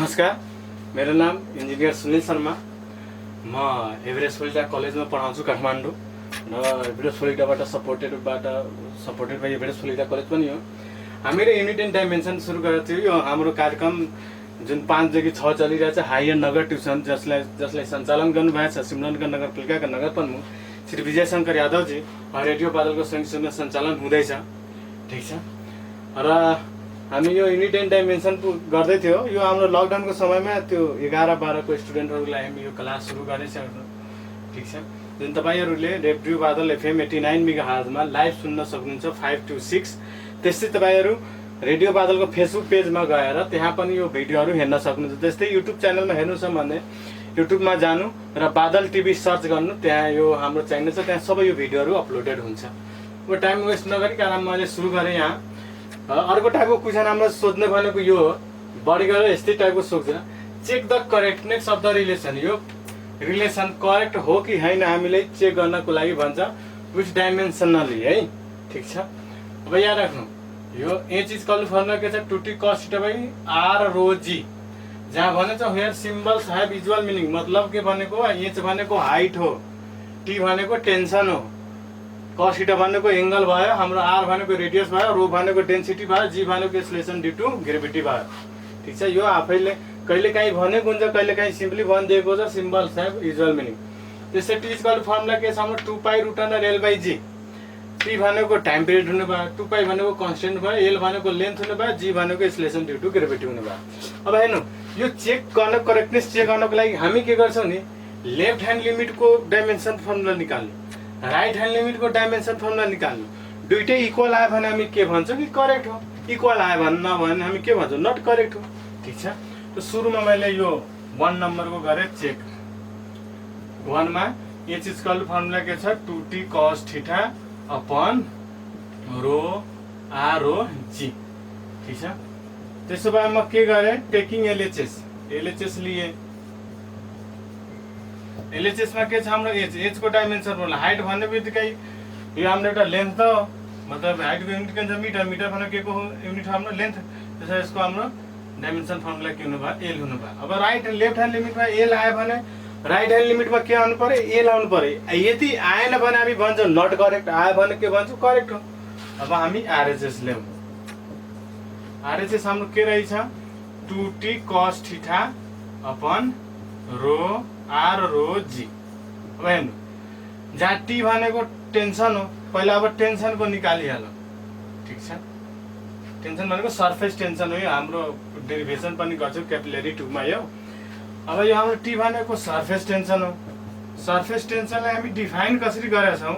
नमस्कार, मेरो नाम इन्जिनियर सुनिल शर्मा। म एभरेस्ट सोलिडा कलेजमा पढाउँछु काठमाडौँ र एभरेस्ट सोलिडाबाट supported by Everest Solida college पनि हो। हामीले युनिट एन्ड डाइमेन्सन सुरु गरेको थियो। यो हाम्रो कार्यक्रम जुन 5 देखि 6 चलिरहेछ हायर नगर ट्युसन, जसलाई सञ्चालन गर्नुभएको छ सिमरनगर नगरपालिकाका नगर प्रमुख श्री विजय शङ्कर यादवजी। रेडियो बादलको संयोजनमा सञ्चालन हुँदैछ, ठिक छ। र हामी यो युनिट एन्ड डाइमेन्सन गर्दै थियो। यो हाम्रो लकडाउनको समयमा त्यो 11-12 को स्टुडेन्टहरूलाई हामी यो क्लास सुरु गरिसक्यौँ, ठिक छ। जुन तपाईँहरूले रेडियो बादल एफएम 89 मेगाहर्जमा लाइभ सुन्न सक्नुहुन्छ 5 to 6। त्यस्तै तपाईँहरू रेडियो बादलको फेसबुक पेजमा गएर त्यहाँ पनि यो भिडियोहरू हेर्न सक्नुहुन्छ। त्यस्तै युट्युब च्यानलमा हेर्नु छ भने युट्युबमा जानु र बादल टिभी सर्च गर्नु, त्यहाँ यो हाम्रो च्यानल छ, त्यहाँ सबै यो भिडियोहरू अपलोडेड हुन्छ। अब टाइम वेस्ट नगरिकन मैले सुरु गरेँ। यहाँ अर्को टाइपको क्वेसन हाम्रो सोध्ने भनेको यो हो, बढी गरेर यस्तै टाइपको सोध्छ, check the correctness of the relation. यो रिलेसन करेक्ट हो कि होइन हामीले चेक गर्नको लागि भन्छ विथ डाइमेन्सनली, है, ठिक छ। अब याद राख्नु, यो ए चिज कलु फर्मुला के छ, 2t cos θ by r rho g, जहाँ भनेछ here symbols have visual meaning. मतलब के भनेको, एच भनेको हाइट हो, टी भनेको टेन्सन हो, cos θ भनेको एङ्गल भयो, हाम्रो r भनेको रेडियस भयो, रो भनेको डेन्सिटी भयो, g भनेको एक्सलेसन ड्यू टु ग्रेभिटी भयो, ठिक छ। यो आफैले कहिलेकाहीँ भनेको हुन्छ, कहिलेकाहीँ सिम्पली भनिदिएको छ सिम्बल्स हेभ भिजुअल मिनिङ। त्यसै टी इक्वल फर्मुला के छ हाम्रो 2π√l/g। टी भनेको टाइम पिरियड हुने भयो, 2π भनेको कन्स्टेन्ट भयो, एल भनेको लेन्थ हुने भयो, जी भनेको एक्सलेसन ड्यू टु ग्रेभिटी हुने भयो। अब हेर्नु, यो चेक गर्न करेक्टनेस चेक गर्नको लागि हामी के गर्छौँ नि, लेफ्ट ह्यान्ड लिमिटको डाइमेन्सन फर्मुला निकाल्नु, राइट ह्यान्ड लिमिटको डाइमेन्सन फर्मुला निकाल्नु। दुइटै इक्वल आयो भने हामी के भन्छौँ कि करेक्ट हो, इक्वल आयो भने भने हामी के भन्छौँ, नट करेक्ट हो, ठिक छ। त सुरुमा मैले यो 1 नम्बरको गरेँ चेक। 1 मा एच इक्वल फर्मुला के छ, 2t cos θ अपन रो r रो g, ठिक छ। त्यसो भए म के गरेँ, टेकिङ एलएचएस लिए। एलएचएस मा के छ हाम्रो एच को डाइमेन्सन फर्मुला, हाइट भन्ने बित्तिकै यो हाम्रो एउटा लेन्थ त, मतलब हाइटको युनिट के हुन्छ मिटर, मिटर भनेको के को युनिट हाम्रो लेन्थ। त्यसो यसको हाम्रो डाइमेन्सन फर्मुला के हुनु भयो, एल हुनु भयो। अब राइट लेफ्ट ह्यान्ड लिमिटमा एल आयो भने राइट ह्यान्ड लिमिटमा के आउनु पर्यो, एल आउनु पर्यो। यदि आएन भने हामी भन्छौँ नट करेक्ट, आयो भने के भन्छौँ, करेक्ट हो। अब हामी आरएचएस ल्याउँ। आरएचएस हाम्रो के रहेछ, 2t cos θ अपन रो r रो g। अब हेर्नु, जहाँ टी भनेको टेन्सन हो, पहिला अब टेन्सनको निकालिहाल्नु, ठिक छ। टेन्सन भनेको सर्फेस टेन्सन हो, यो हाम्रो डेरिभेसन पनि गर्छौँ क्यापिलरी 2 मा यो। अब यो हाम्रो टी भनेको सर्फेस टेन्सन हो। सर्फेस टेन्सनलाई हामी डिफाइन कसरी गरेका छौँ,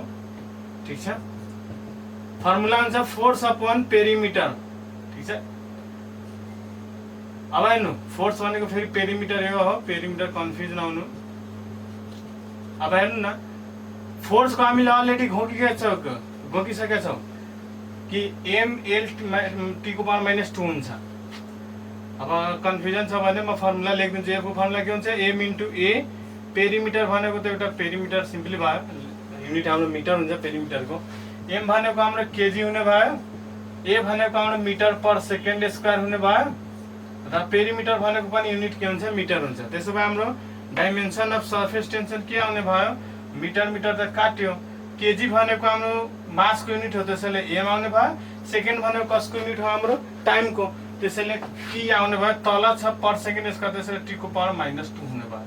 ठिक छ। फर्मुला हुन्छ फोर्स अपन पेरिमिटर, ठिक छ। अब हेर्नु, फोर्स भनेको फेरि पेरिमिटर यो हो, पेरिमिटर कन्फ्युज नहुनु। अब हेर्नु न, फोर्सको हामीले अलरेडी घोकिसकेका छौँ कि ml t को पावर -2 हुन्छ। अब कन्फ्युजन छ भने म फर्मुला लेखिदिन्छु। यसको फर्मुला के हुन्छ, m इन्टु a, पेरिमिटर भनेको त एउटा पेरिमिटर सिम्पली भयो, युनिट हाम्रो मिटर हुन्छ पेरिमिटरको। m भनेको हाम्रो केजी हुने भयो, a भनेको हाम्रो मिटर पर सेकेन्ड स्क्वायर हुने भयो, र पेरिमिटर भनेको पनि युनिट के हुन्छ, मिटर हुन्छ। त्यसो भए हाम्रो डाइमेन्सन अफ सर्फेस टेन्सन के आउने भयो, मिटर मिटर त काट्यो, केजी भनेको हाम्रो मासको युनिट हो, त्यसैले एम आउने भयो। सेकेन्ड भनेको कसको युनिट हो, हाम्रो टाइमको, त्यसैले टी आउने भयो। तल छ पर सेकेन्ड स्क्वायर, त्यसैले टी को पावर -2 हुने भयो।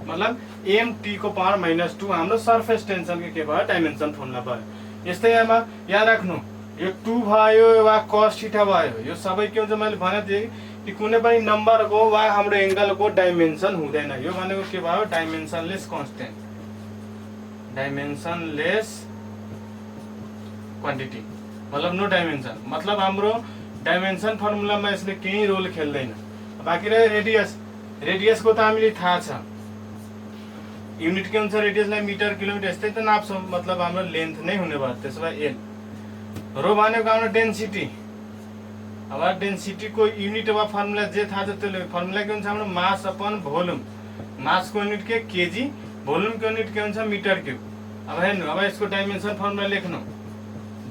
मतलब एम टी को पावर -2 हाम्रो सर्फेस टेन्सनको के भयो, डाइमेन्सन फर्मुला भयो। यस्तै यहाँ याद राख्नु, यो 2 भयो वा cos θ भयो, यो सबै के हुन्छ, मैले भनेको थिएँ कि कुनै पनि नम्बरको वा हाम्रो एङ्गलको डाइमेन्सन हुँदैन। यो भनेको के भयो, डाइमेन्सनलेस कन्स्टेन्ट, डाइमेन्सनलेस क्वान्टिटी, मतलब नो डाइमेन्सन। मतलब हाम्रो डाइमेन्सन फर्मुलामा यसले केही रोल खेल्दैन। बाँकी रह्यो रेडियस। रेडियसको त हामीले थाहा छ, युनिट के हुन्छ, रेडियसलाई मिटर किलोमिटर यस्तै त नाप्छौँ, मतलब हाम्रो लेन्थ नै हुने भयो। त्यसो भए एल। रो भनेको हाम्रो डेन्सिटी। अब डेन्सिटीको युनिट वा फर्मुला जे थाहा छ त्यसले फर्मुला के हुन्छ हाम्रो मास अपन भोल्युम। मासको युनिट के केजी, भोल्युमको युनिट के हुन्छ मिटर क्युब। अब हेर्नु, अब यसको डाइमेन्सन फर्मुला लेख्नु।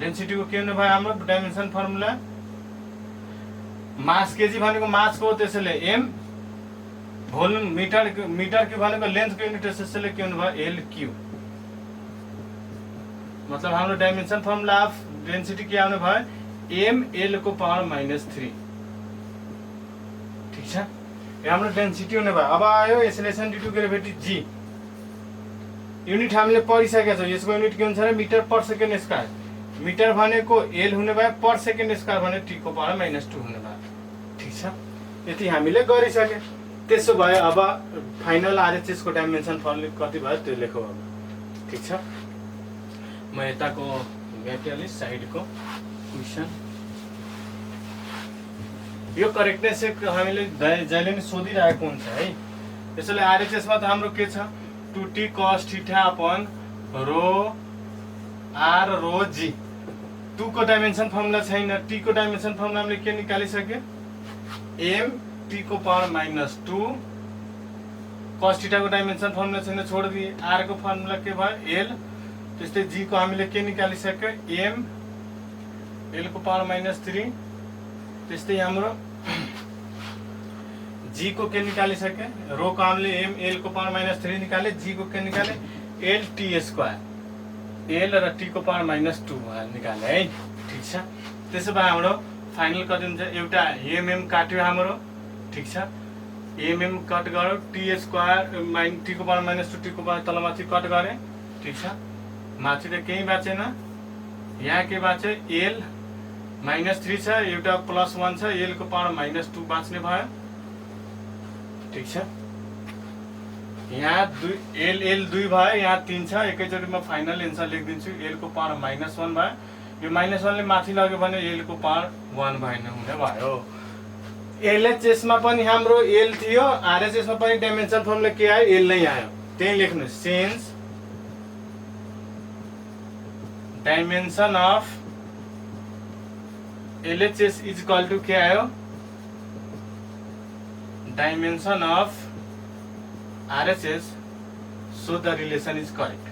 डेन्सिटीको के हुने भयो हाम्रो डाइमेन्सन फर्मुला, मास केजी भनेको मासको, त्यसैले m भोल्युम मिटर क्यूब भनेको लेन्थको युनिट हो, त्यसैले के हुनु भयो एल क्यू। मतलब हाम्रो डाइमेन्सन फर्मुला अफ डेन्सिटी के आउने भयो एम एल को पावर -3। ठीक छ, यो हाम्रो डेन्सिटी हुने भयो। अब आयो acceleration due to gravity g. Unit हामीले पढिसकेका छौँ, यसको युनिट के हुन्छ र मिटर पर सेकेन्ड स्क्वायर। मिटर भनेको एल हुने भयो, पर सेकेन्ड स्क्वायर भने टी को पावर -2 हुने भयो। ठीक छ, यति हामीले गरिसके। त्यसो भए अब फाइनल आरएचएस को डाइमेन्सन फर्मुला कति भयो त्यो लेखौँ अब। ठीक छ, म यताको मेटेरियल साइडको क्वेसन यो करेक्टनेस हामीले जहिले पनि सोधिरहेको हुन्छ है। त्यसैले आरएचएस मा त हाम्रो के छ 2t cos theta upon rho R rho G. 2 को डाइमेन्सन फर्मुला छैन, t को डाइमेन्सन फर्मुला हामीले के निकालिसक्यो m t को पावर -2। cos थीटा को डाइमेन्सन फर्मुला छैन, छोड दिए। r को फर्मुला के भयो l। त्यस्तै g को हामीले के निकालिसक्यो m l को पावर -3। त्यस्तै हाम्रो g को के निकालिसक्यो, रो को हामीले m l को पावर -3 निकाले, g को के निकाले l t स्क्वायर, l र t को पावर -2 निकाले है। ठीक छ, त्यसो भए हाम्रो फाइनल कति हुन्छ, एउटा mm काट्यो हाम्रो। ठीक छ, mm कट गर्यो, t स्क्वायर t को पावर -2 t को पावर तलमाथि कट गरे। ठीक छ, माथि त केही बाँचेन, यहाँ के बाँच्यो l -3 छ, एउटा +1 छ, l को पावर -2 बाँच्ने भयो। ठीक छ, यहाँ l 2 भयो, यहाँ 3 छ। एकैचोटि म फाइनल एन्सर लेखिदिन्छु, l को पावर -1 भयो। यो -1 ले माथि लग्यो भने l को पावर 1 भएन हुने भयो। एलएचएस मा पनि हाम्रो l थियो, आरएचएस मा पनि डाइमेन्सन फर्मुला के आयो l नै आयो। त्यही लेख्नु, since dimension of LHS is equal to के आयो dimension of RHS, so the relation is correct.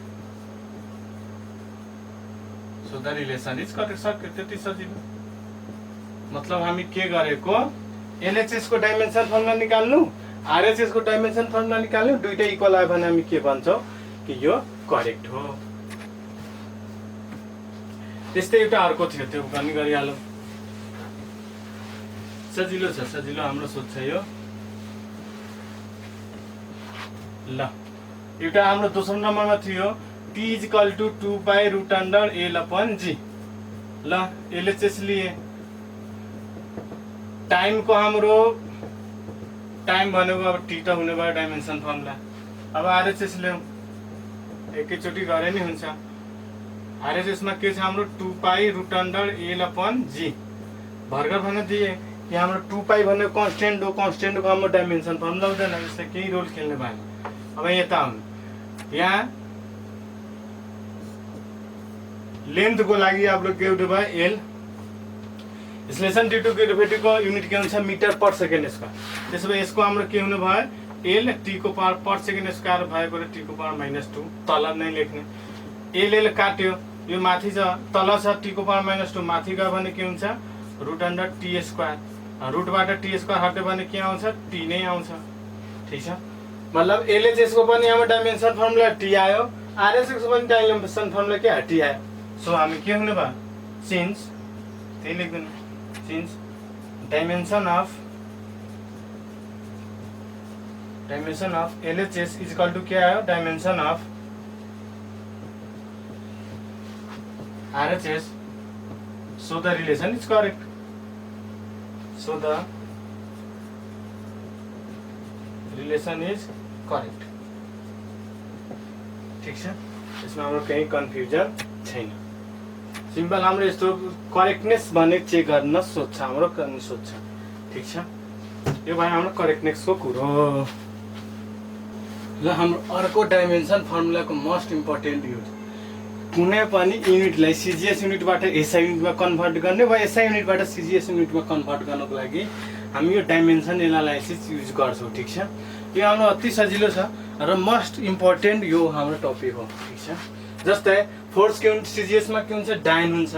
So the relation is correct. सक्यो, त्यति सजिलो। मतलब हामी के गरेको LHS को डाइमेन्सन फर्मुला निकाल्नु, RHS को डाइमेन्सन फर्मुला निकाल्नु, दुईटै इक्वल आयो भने हामी के भन्छौँ कि यो करेक्ट हो। त्यस्तै एउटा अर्को थियो, त्यो पनि गरिहालौँ। सजिलो छ, सजिलो हाम्रो सोध्छ यो। ल, एउटा हाम्रो दोस्रो नम्बरमा थियो t is equal two 2π√l/g। ल, LHS लिए। टाइम को हाम्रो टाइम भनेको अब t त हुने भयो डाइमेन्सन फर्मुला। अब RHS ल्याउँ, एकैचोटि गरे नि हुन्छ। RHS मा के छ हाम्रो 2π√l/g। भर्खर भने दिए कि हाम्रो 2π भन्ने कन्स्टेन्ट हो, कन्स्टेन्ट को हाम्रो डाइमेन्सन फर्मुला हुँदैन, यसले केही रोल खेल्ने भएन। अब यता आउनु, यहाँ लेन्थ को लागि हाम्रो के हुने भयो l। Acceleration due to gravity को युनिट के हुन्छ मिटर पर सेकेन्ड स्क्वायर। त्यसो भए यसको हाम्रो के हुने भयो l t को पावर पर सेकेन्ड स्क्वायर भएको र t को पावर -2 तल नै लेख्ने। l काट्यो, यो माथि छ, तल छ t को पावर -2, माथि गयो भने के हुन्छ √t स्क्वायर। रुटबाट t स्क्वायर हट्यो भने के आउँछ t नै आउँछ। ठीक छ, मतलब LHS को पनि हाम्रो डाइमेन्सन फर्मुला t आयो, RHS को पनि डाइमेन्सन फर्मुला के t आयो। सो हामी के हुने भयो सिन्स, त्यही लेख्दिनु, since dimension of LHS is equal to के आयो dimension of RHS, so the relation is correct. So the relation is correct. ठीक छ, यसमा हाम्रो कहीं कन्फ्युजन छैन। सिम्पल हाम्रो यस्तो करेक्टनेस भन्ने चेक गर्न सोध्छ, हाम्रो गर्न सोध्छ। ठीक छ, यो भयो हाम्रो करेक्टनेस को कुरो। ल, हाम्रो अर्को डाइमेन्सन फर्मुलाको मोस्ट इम्पोर्टेन्ट युज, कुनै पनि युनिटलाई सीजीएस युनिटबाट एसआई युनिटमा कन्भर्ट गर्ने वा एसआई युनिटबाट सीजीएस युनिटमा कन्भर्ट गर्नको लागि हामी यो डाइमेन्सन एनालाइसिस युज गर्छौँ। ठीक छ, यो हाम्रो अति सजिलो छ र मोस्ट इम्पोर्टेन्ट यो हाम्रो टपिक हो। ठीक छ, जस्तै फोर्स के हुन्छ सीजीएसमा के हुन्छ डाइन हुन्छ,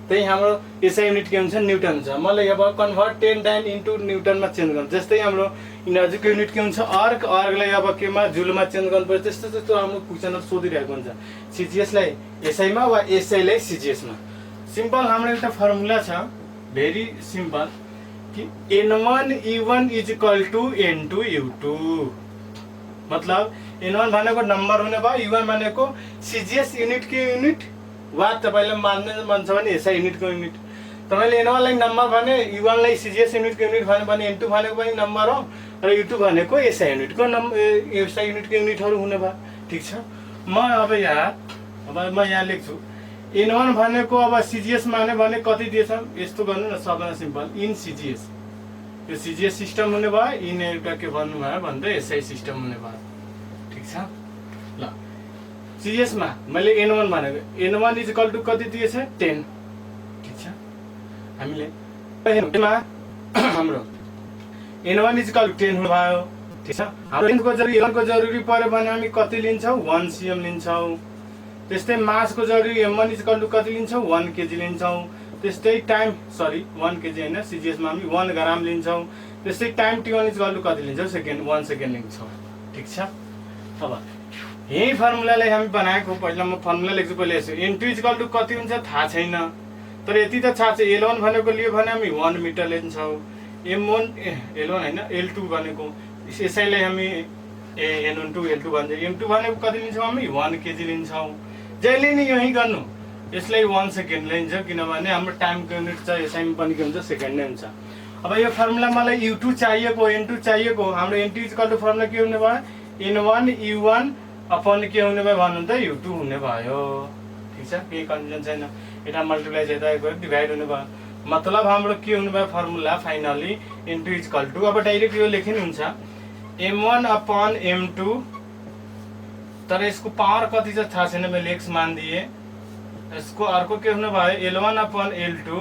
त्यही हाम्रो एसआई युनिट के हुन्छ न्युटन हुन्छ। मलाई अब कन्भर्ट 10 डाइन इन्टु न्युटनमा चेन्ज गर्नु। जस्तै हाम्रो इनर्जीको युनिट के हुन्छ अर्ग, अर्गलाई अब केमा जुलमा चेन्ज गर्नुपर्छ, त्यस्तो त्यस्तो हाम्रो क्वेसनहरु सोधिरहेको हुन्छ। सिजिएसलाई एसआईमा वा एसआईलाई सिजिएसमा। सिम्पल हाम्रो एउटा फर्मुला छ, भेरी सिम्पल, कि N1 U1 is equal two N2 U2। मतलब N1 भनेको नम्बर हुने भयो, U1 भनेको सिजिएस युनिट के युनिट वा तपाईले मान्ने मन छ भने एसआई युनिटको युनिट। तपाईले N1 लाई नम्बर भने, U1 लाई सिजिएस युनिटको युनिट भने N2 भनेको पनि नम्बर हो र U2 भनेको एसआई युनिटको एसआई युनिटको युनिटहरु हुने भयो। ठीक छ। म अब यहाँ लेख्छु N1 भनेको अब सिजिएस माने भने कति दिएछ, यस्तो गर्नु न, सबभन्दा सिम्पल, इन सिजिएस। यो सिजिएस सिस्टम हुने भयो, इन एउटा के भन्नु भयो भन्दा एसआई सिस्टम हुने भयो। ठीक छ। ल सिजिएस मा मैले N1 भनेको, N1 इज इक्वल टु कति दिएछ, 10। ठीक छ। हामीले हाम्रो N1 इज इक्वल टु 10 हुने भयो। ठीक छ। हाम्रो N1 को जरुरी पर्यो भने हामी कति लिन्छौं, 1 cm लिन्छौं। त्यस्तै मास को जरुरी M1 इज इक्वल टु कति लिन्छौं, 1 kg लिन्छौं। त्यस्तै टाइम 1 kg हैन, सिजिएस मा हामी 1 ग्राम लिन्छौं। त्यस्तै time T1 is equal to कति लिन्छौं, सेकेन्ड, 1 सेकेन्ड लिन्छौं। ठीक छ। अब यही फर्मुलालाई हामी बनाएको, पहिला म फर्मुला लेख्छु, पहिले यसो N2 इज इक्वल टु कति हुन्छ थाहा छैन, तर यति त थाहा छ, L1 भनेको लियो भने हामी 1 मिटर लिन्छौं। M1 L1 हैन, L2 भनेको यसैलाई हामी N12 L2 भन्छ। M2 भनेको कति लिन्छौं हामी, 1 kg लिन्छौं। जहिले नि यही गर्नु, यसलाई 1 सेकेन्ड लिन्छ, किनभने हाम्रो टाइमको युनिट छ, यसैमा पनि के हुन्छ, सेकेन्ड नै हुन्छ। अब यो फर्मुला मलाई U2 चाहिएको, N2 चाहिएको, हाम्रो N2 is equal to formula के हुने भयो, N1 U1 अपन के हुने भयो भन्नु त, U2 हुने भयो। ठीक छ। केही कन्फ्युजन छैन। एटा मल्टिप्लाई यता गयो, डिभाइड हुने भयो, मतलब हाम्रो के हुने भयो formula finally N2 is equal to, अब डाइरेक्ट यो लेखिनु हुन्छ M1 अपन M2, तर यसको पावर कति छ थाहा छैन, मैले x मान दिए। यसको अर्को के हुने भयो L1 अपन L2,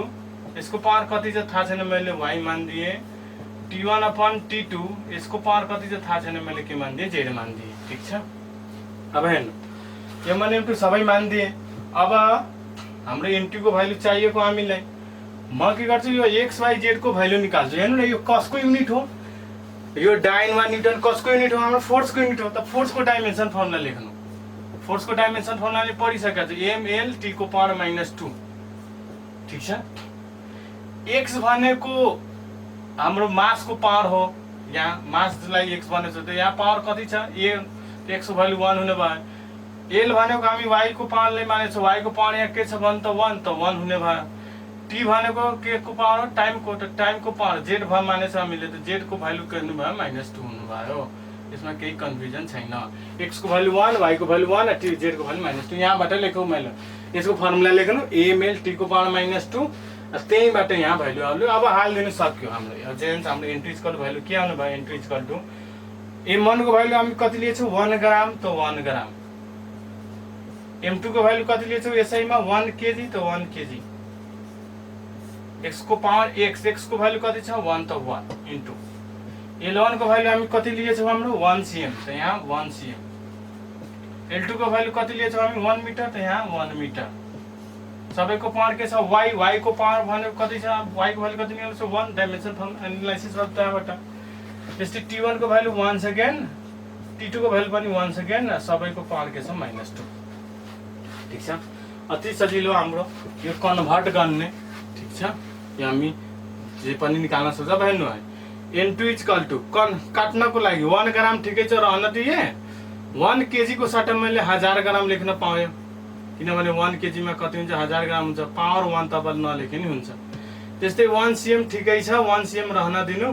यसको पावर कति छ थाहा छैन, मैले y मान दिए। T1 अपन T2, यसको पावर कति छ थाहा छैन, मैले के मान दिए, z मान दिए। ठीक छ। अब हेर्नु, M1 M2 सबै मान दिए। अब हाम्रो N2 को भ्यालु चाहिएको हामीलाई, म के गर्छु, यो x y z को भ्यालु निकाल्छु। हेर्नु न, यो कसको युनिट हो, यो डाइन वा न्युटन कसको युनिट हो, हाम्रो फोर्स को युनिट हो। त फोर्स को डाइमेन्सन फर्मुला लेख्नु, फोर्स को डाइमेन्सन फर्मुलाले पढिसकेको छु, ml t को पावर -2। ठीक छ। x भनेको हाम्रो मास को पावर हो, यहाँ मासलाई x भनेको छ, त यहाँ पावर कति छ, a x को भ्यालु 1 हुने भयो। l भनेको हामी y को पावरले मानेछौँ, y को पावर यहाँ के छ भने त 1 हुने भयो। t भनेको के को पावर हो, टाइमको, त टाइमको पावर z भयो मानेछ हामीले, त z को भ्यालु के हुनु भयो, -2 हुनु भयो। यसमा केही कन्फ्युजन छैन। x को भ्यालु 1, y को भ्यालु 1 र z को भ्यालु -2। यहाँबाट लेखौ मैले, यसको फर्मुला लेख्नु ml t को पावर -2, त्यहीबाट यहाँ भ्यालु आउनु। अब हाल्दिनु सक्यो हाम्रो, जेन्स हाम्रो N2 is equal to value के आउनु भयो, N2 is equal to M1 को भ्यालु हामी कति लिएछौँ, 1 ग्राम, त 1 ग्राम। M2 को भ्यालु कति लिएछौँ यसैमा, 1 kg, त 1 kg। x को पावर x को भ्यालु कति छ, 1, त 1 इन्टु L1 को भ्यालु हामी कति लिएछौँ, हाम्रो 1 cm, त यहाँ 1 cm। L2 को भ्यालु कति लिएछौँ हामी, 1 मिटर, त यहाँ 1 मिटर। सबैको पावर के छ, y को पावर भनेको कति छ, y को भ्यालु कति लिएछौँ, 1, डाइमेन्सन फर्म एनालाइसिस गर्दा त्यहाँबाट। त्यस्तै T1 को भ्यालु 1 सेकेन्ड, T2 को भ्यालु पनि 1 सेकेन्ड, सबैको पावर के छ, -2। ठीक छ। अति सजिलो हाम्रो यो कन्भर्ट गर्ने। ठीक छ। यो हामी जे पनि निकाल्न सक्छ। अब हेर्नु है, N2 इज इक्वल टु काट्नको लागि 1 ग्राम ठिकै छ, रहन दिए 1 kg को सट्टा मैले 1000 ग्राम लेख्न पाएँ, किनभने 1 kg मा कति हुन्छ, 1000 ग्राम हुन्छ। पावर 1 तपाईले नलेखे नि हुन्छ। त्यस्तै 1 cm ठिकै छ, 1 cm रहन दिनु।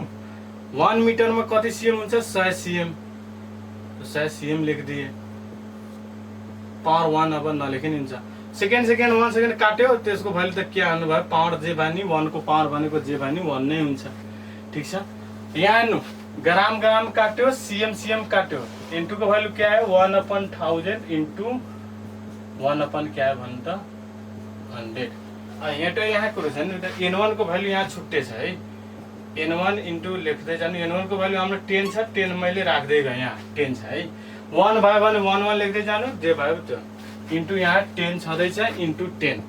1 मिटर मा कति cm हुन्छ, 100 cm, 100 cm लेखिदिए। पावर 1 अब नलेखे नि हुन्छ। सेकेन्ड 1 सेकेन्ड काट्यो, त्यसको भ्यालु त के आउनु भयो, पावर जे भानी 1 को पावर भनेको जे भानी 1 नै हुन्छ। ठीक छ। यहाँ हेर्नु, ग्राम ग्राम काट्यो, cm काट्यो। N2 को भ्यालु के आयो, 1/1000 इन्टु 1 क्या आयो भन्नु त 100। यहाँ त यहाँ कुरो छ नि, N1 को भ्यालु यहाँ छुट्टै छ है। N1 इन्टु लेख्दै जानु, N1 को भ्यालु हाम्रो 10 छ, 10 मैले राख्दै गएँ, यहाँ 10 छ है। 1 भयो भने 1 लेख्दै जानु, जे भयो त्यो, इन्टु यहाँ 10 छँदैछ, इन्टु 10,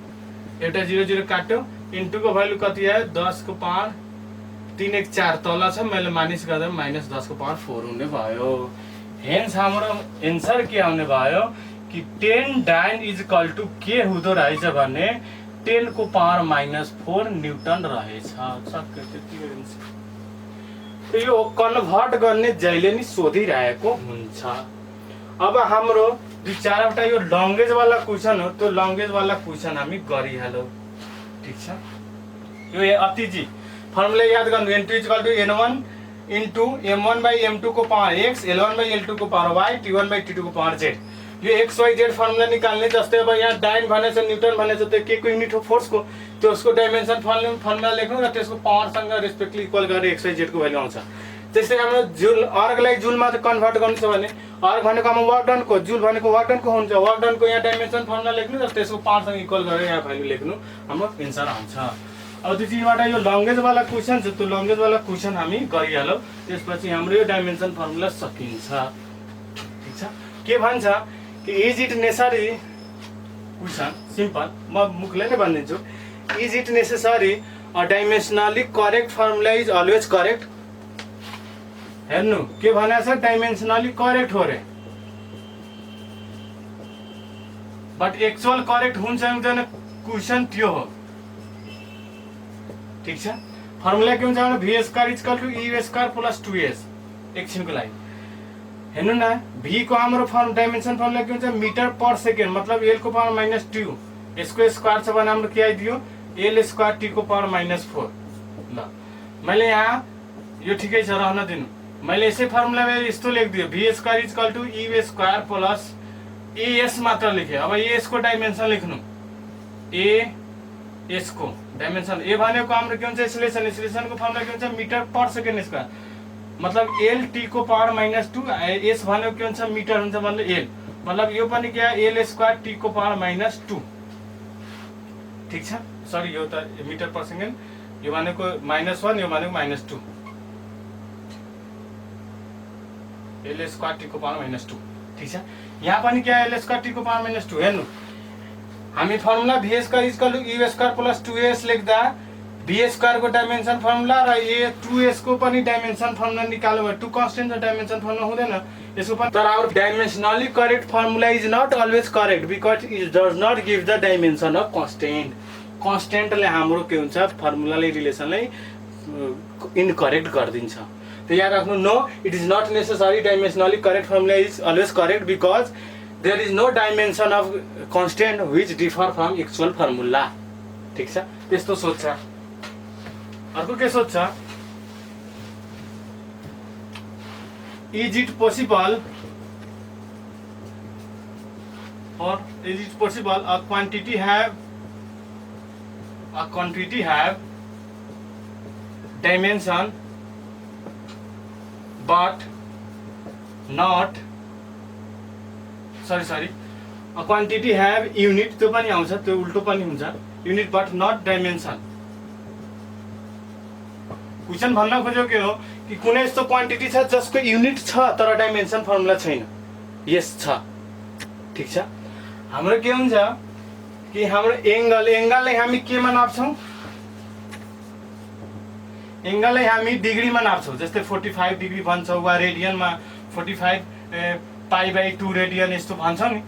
एउटा 0 0 काट्यो। N2 को भ्यालु कति आयो, 10 को पावर 3 1 4 तल छ, मैले माइनस गर्दा -10 को पावर 4 हुने भयो। हेन्स हाम्रो एन्सर के आउने भयो कि 10 डाइन इज इक्वल टु के हुँदो रहेछ भने 10 को पावर -4 न्युटन रहेछ। सक्यो, त्यति हो एन्सर। यो कन्भर्ट गर्ने जहिले नि सोधिरहेको हुन्छ। अब हाम्रो 2-4 वटा यो लङ्गेज वाला क्वेसन हो, त्यो लङ्गेज वाला क्वेसन हामी गरिहालौँ। ठीक छ, यो अति जी फर्मुला याद गर्नु। n2 equal to n1 into m1/m2 को पावर x, l1/l2 को पावर y, t1/t2 को पावर z। यो xyz फर्मुला निकाल्ने। जस्तै अब यहाँ डाइन भनेछ, न्युटन भनेछ, त्यो के को युनिट हो फोर्सको, त्यो उसको डाइमेन्सन फर्मुला लेख्नु र त्यसको पावरसँग रेस्पेक्टली इक्वल गरेर xyz को भ्यालु आउँछ। त्यस्तै हाम्रो जुल अर्गलाई जुलमा कन्भर्ट गर्नु छ भने अर्ग भनेको हाम्रो वर्क डनको, जुल भनेको वर्क डनको हुन्छ। वर्क डनको यहाँ डाइमेन्सन फर्मुला लेख्नु र त्यसको पावरसँग इक्वल गरेर यहाँ भ्यालु लेख्नु, हाम्रो एन्सर आउँछ। अब दुईवटा यो लङ्गेज वाला क्वेसन छ, त्यो लङ्गेज वाला क्वेसन हामी गरिहालौँ। त्यसपछि हाम्रो यो डाइमेन्सन फर्मुला सकिन्छ। ठीक छ, के भन्छ कि is it necessary, question simple, म मुखले नै भनिदिन्छु। Is it necessary a dimensionally correct formula is always correct. हेर्नु के भनेको छ, डाइमेन्सनली करेक्ट हो रे, बट एक्चुअल करेक्ट हुन्छ हुँदैन, क्वेसन त्यो हो। ठीक छ, फर्मुला के हुन्छ भने v square equal to e square plus 2s। एकछिनको लागि हेर्नु न, v को हाम्रो फर्म डाइमेन्सन फर्मुला के हुन्छ, मिटर पर सेकेन्ड, मतलब l को पावर -2, यसको स्क्वायर छ भने हाम्रो के आइदियो, l स्क्वायर t को पावर -4। ल मैले यहाँ यो ठिकै छ, रहन दिनु। मैले यसै फर्मुलामा यस्तो लेखिदियो, v square equal to e square plus as मात्र लेखेँ। अब as को डाइमेन्सन लेख्नु, as को डाइमेन्सन, ए भनेको हाम्रो के हुन्छ, एक्सेलेरेसन। एक्सेलेरेसनको फर्मुला के हुन्छ, मिटर पर सेकेन्ड स्क्वायर, मतलब l t को पावर -2, s भनेको के हुन्छ, मिटर हुन्छ मतलब l, मतलब यो पनि के l स्क्वायर t को पावर -2। ठीक छ, सरी यो त मिटर पर सेकेन्ड, यो भनेको -1, यो भनेको -2, l स्क्वायर t को पावर -2। ठीक छ, यहाँ पनि के l स्क्वायर t को पावर -2। हेर्नु हामी formula v square equal to e square plus 2s लेख्दा v स्क्वायर को डाइमेन्सन फर्मुला र ए 2s को पनि डाइमेन्सन फर्मुला निकाल्नु भयो। 2 कन्स्टेन्ट र डाइमेन्सन फर्मुला हुँदैन यसको पनि। तर our dimensionally correct formula is not always correct because it does not give the dimension of constant. कन्स्टेन्टले हाम्रो के हुन्छ, फर्मुलाले रिलेसनलाई इनकरेक्ट गरिदिन्छ। तो याद राख्नु, no it is not necessary dimensionally correct formula is always correct because there is no dimension of constant which differ from actual formula. ठीक छ, त्यस्तो सोध्छ। अर्को के सोध्छ, is it possible or is it possible a quantity have dimension but not sorry a quantity have unit, त्यो पनि आउँछ, त्यो उल्टो पनि हुन्छ, unit but not dimension। Question भन्न खोजेको के हो कि कुनै यस्तो क्वान्टिटी छ जसको युनिट छ तर डाइमेन्सन फर्मुला छैन। यस छ। ठीक छ, हाम्रो के हुन्छ कि हाम्रो एंगललाई हामी केमा नाप्छौं, एंगललाई हामी डिग्रीमा नाप्छौं। जस्तै 45 डिग्री भन्छौं वा रेडियनमा 45 π/2 रेडियन यस्तो भन्छौं नि।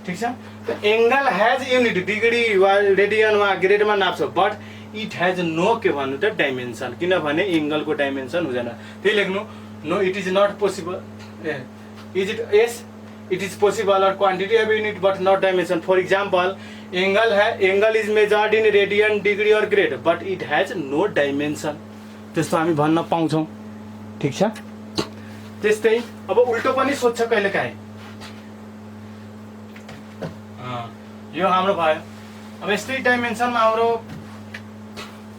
ठीक छ, त एंगल हैज युनिट, डिग्री वा रेडियन वा ग्रेडमा नाप्छौं, बट इट हैज नो के भन्नु त डाइमेन्सन, किनभने एंगलको डाइमेन्सन हुँदैन। त्यही लेख्नु, no it is not possible, is it yes it is possible or quantity have unit but not dimension. For example, angle is measured in radian, degree or grade but it has no dimension. त्यस्तो हामी भन्न पाउँछौं। ठीक छ, त्यस्तै अब उल्टो पनि सोध्छ कहिलेकाहीँ। यो हाम्रो भयो। अब यस्तै डाइमेन्सनमा हाम्रो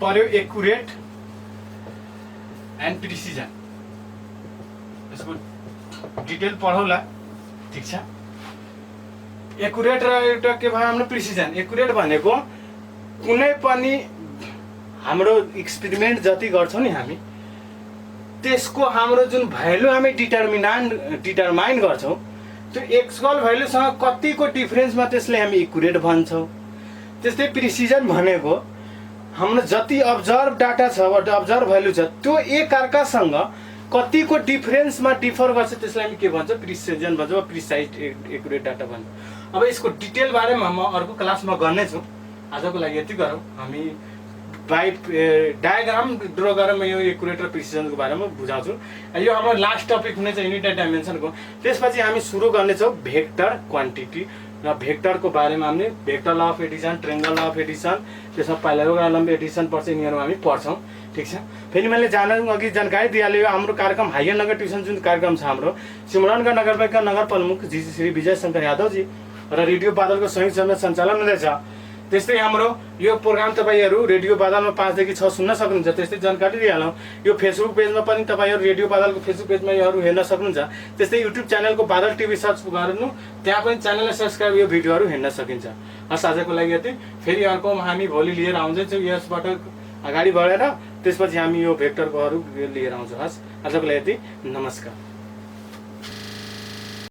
पर्यो एक्युरेट एन्ड प्रिसिजन। यसको डिटेल पढौला। ठीक छ, एक्युरेट र एउटा के भयो हाम्रो प्रिसिजन। एक्युरेट भनेको कुनै पनि हाम्रो एक्सपेरिमेन्ट जति गर्छौं नि हामी, त्यसको हाम्रो जुन भ्यालु हामी डिटरमाइन गर्छौं, त्यो एक्चुअल भ्यालुसँग कतिको डिफरेन्समा त्यसले हामी एक्युरेट भन्छौं। त्यस्तै प्रिसिजन भनेको हाम्रो जति अब्जर्भ डाटा छ वा अब्जर्भ भ्यालु छ त्यो एक अर्कासँग कतिको डिफरेन्समा डिफर गर्छ त्यसलाई हामी के भन्छ प्रिसिजन भन्छ वा प्रिसाइज एक्युरेट डाटा भन्छ। अब यसको डिटेल बारेमा म अर्को क्लासमा गर्नेछु। आजको लागि यति गरौँ। हामी बाई डायग्राम ड्र गरेर म यो एक्युरेट र प्रिसिजनको बारेमा बुझाउँछु। यो हाम्रो लास्ट टपिक हुनेछ युनिट डाइमेन्सनको। त्यसपछि हामी सुरु गर्नेछौँ भेक्टर क्वान्टिटी र भेक्टरको बारेमा हामीले vector law of Edison, triangle law of Edison, त्यसमा पैरेललोग्राम एडिसन पर्छ, यिनीहरू हामी पढ्छौँ। ठीक छ। फेरि मैले अघि जानकारी दिइहालेँ हाम्रो कार्यक्रम हायर नगर ट्युसन जुन कार्यक्रम छ हाम्रो सिमरनगढ नगरपालिका नगर प्रमुख श्री विजय शंकर यादवजी र रेडियो बादलको संयुक्त सञ्चालन हुँदैछ। त्यस्तै हाम्रो यो प्रोग्राम तपाईँहरू रेडियो बादलमा 5 देखि 6 सुन्न सक्नुहुन्छ। त्यस्तै जानकारी दिइहालौँ यो फेसबुक पेजमा पनि तपाईँहरू रेडियो बादलको फेसबुक पेजमा योहरू हेर्न सक्नुहुन्छ। त्यस्तै युट्युब च्यानलको बादल टिभी सर्च गर्नु, त्यहाँ पनि च्यानललाई सब्सक्राइब यो भिडियोहरू हेर्न सकिन्छ। हस् आजको लागि यति। फेरि अर्को हामी भोलि लिएर आउँदैछौँ यसबाट अगाडि बढेर त्यसपछि हामी यो भेक्टरकोहरू लिएर आउँछौँ। हस् आजको लागि यति। नमस्कार।